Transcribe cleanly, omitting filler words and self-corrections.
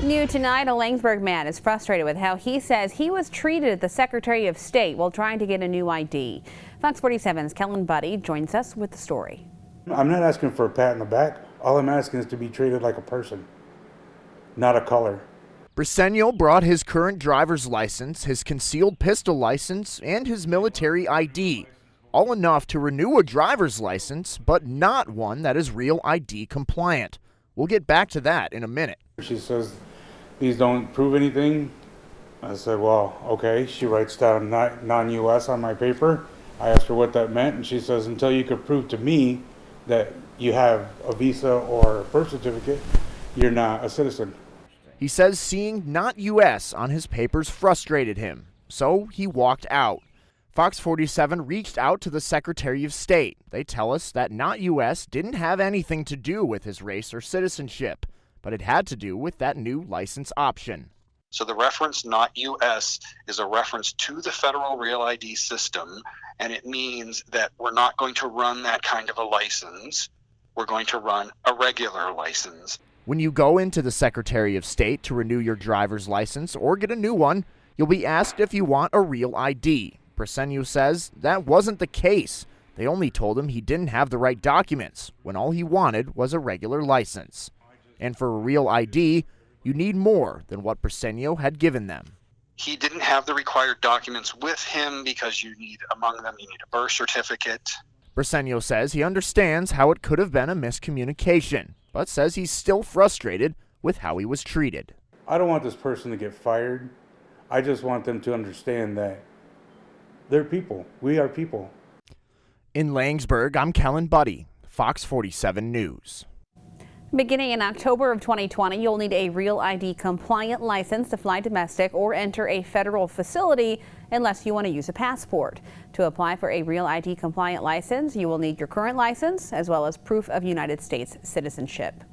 New tonight, a Langsburg man is frustrated with how he says he was treated at the Secretary of State while trying to get a new ID. Fox 47's Kellen Buddy joins us with the story. I'm not asking for a pat on the back. All I'm asking is to be treated like a person, not a color. Briseño brought his current driver's license, his concealed pistol license, and his military ID. All enough to renew a driver's license, but not one that is real ID compliant. We'll get back to that in a minute. She says, these don't prove anything. I said, well, okay. She writes down non-US on my paper. I asked her what that meant, and she says, until you could prove to me that you have a visa or a birth certificate, you're not a citizen. He says seeing "not U.S." on his papers frustrated him, so he walked out. Fox 47 reached out to the Secretary of State. They tell us that "not U.S." didn't have anything to do with his race or citizenship, but it had to do with that new license option. So the reference "not U.S." is a reference to the federal Real ID system, and it means that we're not going to run that kind of a license. We're going to run a regular license. When you go into the Secretary of State to renew your driver's license or get a new one, you'll be asked if you want a real ID. Briseño says that wasn't the case. They only told him he didn't have the right documents, when all he wanted was a regular license. And for a real ID, you need more than what Briseño had given them. He didn't have the required documents with him because among them, you need a birth certificate. Briseño says he understands how it could have been a miscommunication, but says he's still frustrated with how he was treated. I don't want this person to get fired. I just want them to understand that they're people. We are people. In Langsburg, I'm Kellen Buddy, Fox 47 News. Beginning in October of 2020, you'll need a Real ID compliant license to fly domestic or enter a federal facility unless you want to use a passport. To apply for a Real ID compliant license, you will need your current license as well as proof of United States citizenship.